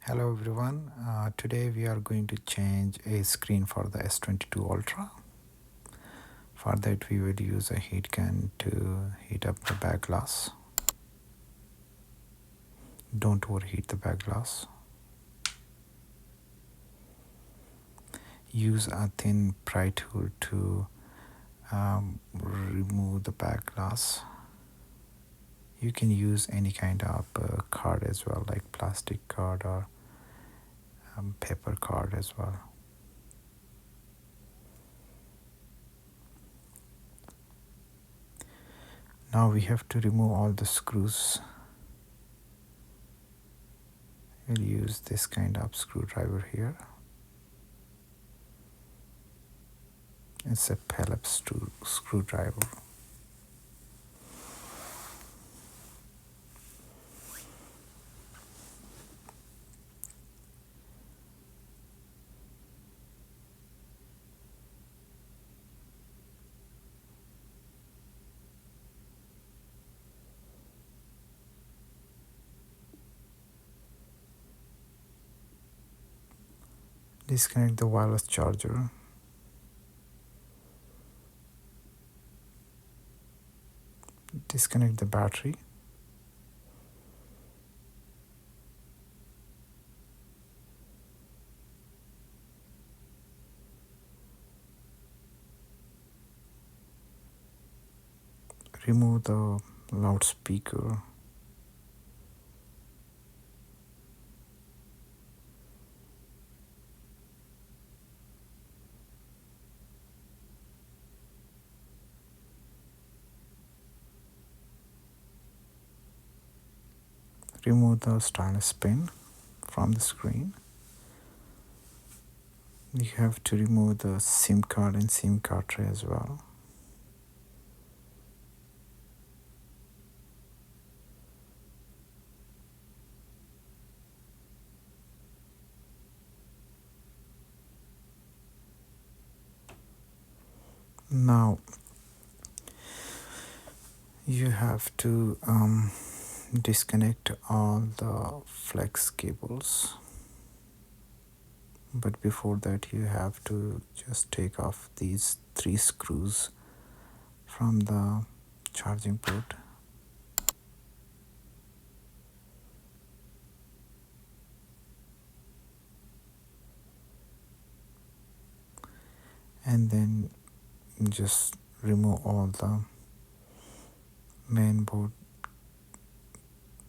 Hello everyone. Today we are going to change a screen for the S22 Ultra. For that we will use a heat gun to heat up the back glass. Don't overheat the back glass. Use a thin pry tool to remove the back glass. You can use any kind of card as well, like plastic card or paper card as well. Now we have to remove all the screws. We'll use this kind of screwdriver here. It's a Phillips screwdriver. Disconnect the wireless charger. Disconnect the battery. Remove the loudspeaker. Remove the stylus pen from the screen. You have to remove the SIM card and SIM card tray as well. Now you have to disconnect all the flex cables, but before that you have to just take off these 3 screws from the charging port. And then just remove all the main board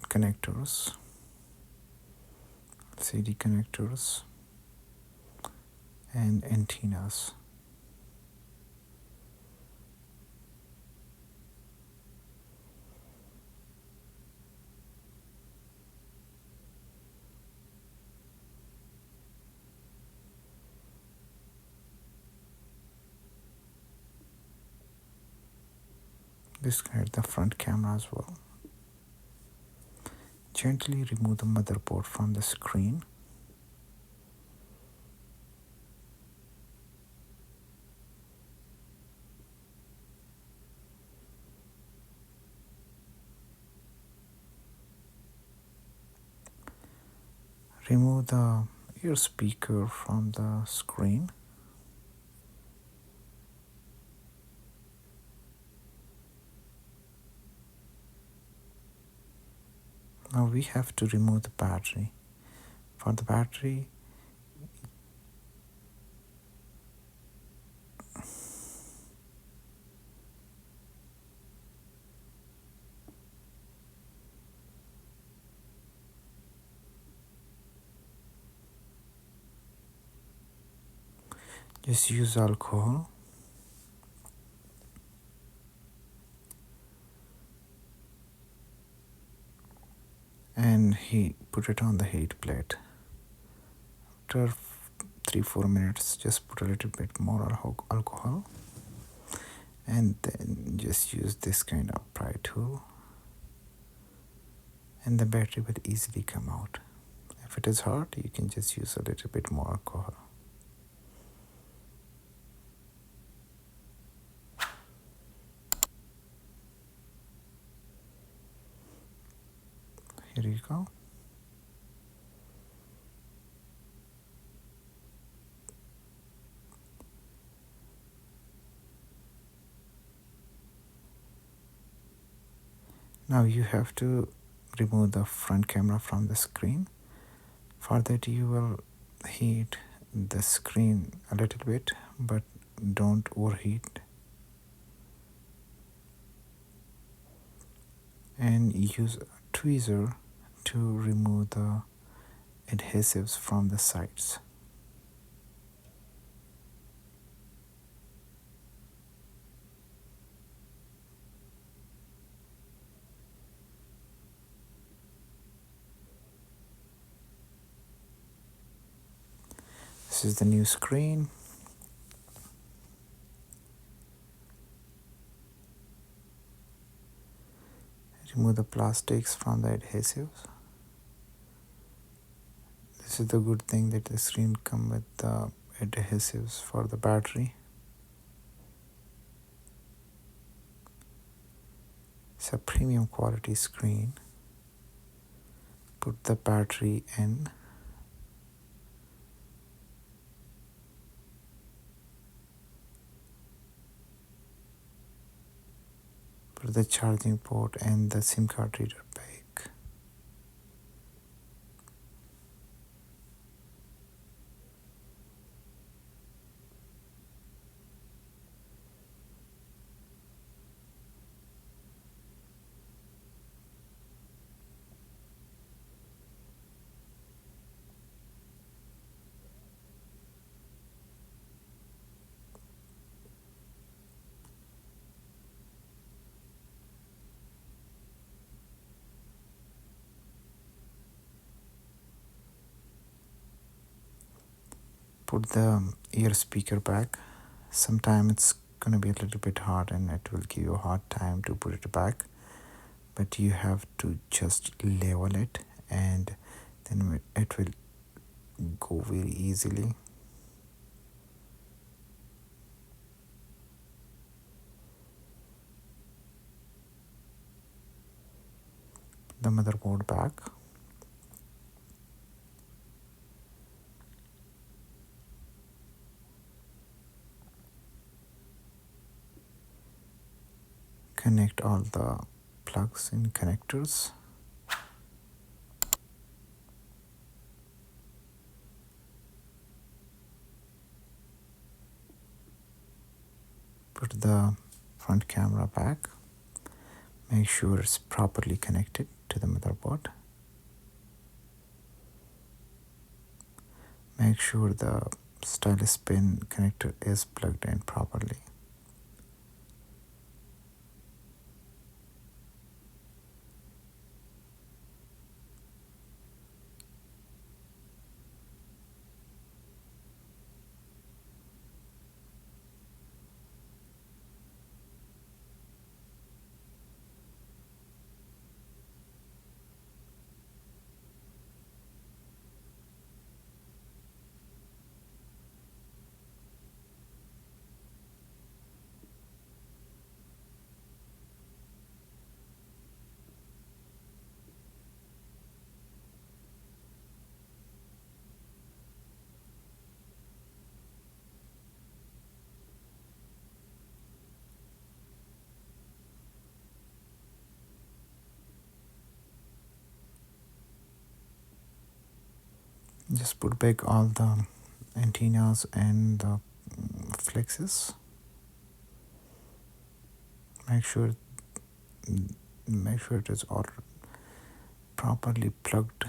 connectors, CD connectors, and antennas. Disconnect the front camera as well. Gently remove the motherboard from the screen. Remove the ear speaker from the screen. Now we have to remove the battery. For the battery, just use alcohol. And put it on the heat plate. After 3-4 minutes, just put a little bit more alcohol, and then just use this kind of pry tool, and the battery will easily come out. If it is hot, you can just use a little bit more alcohol. Here you go. Now you have to remove the front camera from the screen. For that you will heat the screen a little bit, but don't overheat, and use a tweezer to remove the adhesives from the sides. This is the new screen. Remove the plastics from the adhesives. This is the good thing that the screen come with the adhesives for the battery. It's a premium quality screen. Put the battery in. Put the charging port and the SIM card reader back. Put the ear speaker back. Sometimes it's gonna be a little bit hard and it will give you a hard time to put it back, but you have to just level it and then it will go very easily. The motherboard back. Connect all the plugs and connectors. Put the front camera back. Make sure it's properly connected to the motherboard. Make sure the stylus pin connector is plugged in properly. Just put back all the antennas and the flexes. Make sure it is all properly plugged.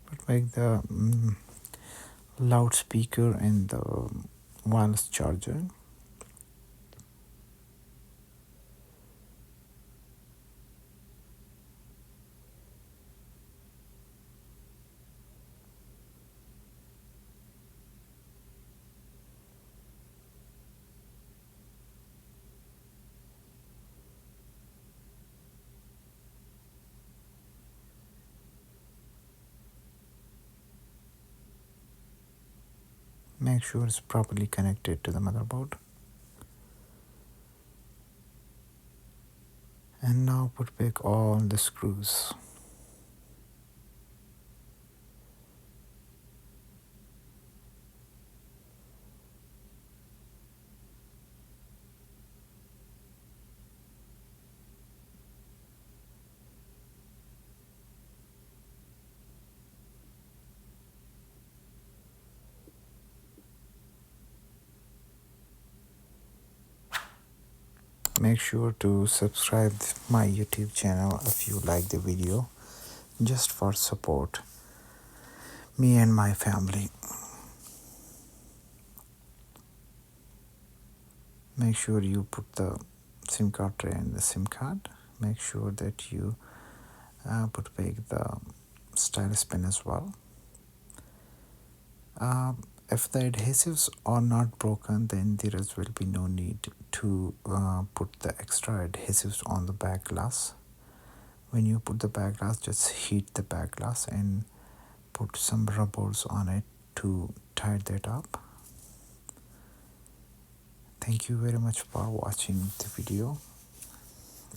Put back the loudspeaker and the wireless charger. Make sure it's properly connected to the motherboard. And now put back all the screws. Make sure to subscribe my YouTube channel if you like the video, just for support me and my family. Make sure you put the SIM card tray in the SIM card. Make sure that you put back the stylus pin as well. If the adhesives are not broken, then there will be no need to put the extra adhesives on the back glass. When you put the back glass, just heat the back glass and put some rubbers on it to tie that up. Thank you very much for watching the video.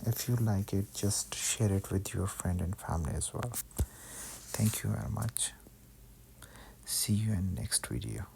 If you like it, just share it with your friend and family as well. Thank you very much. See you in next video.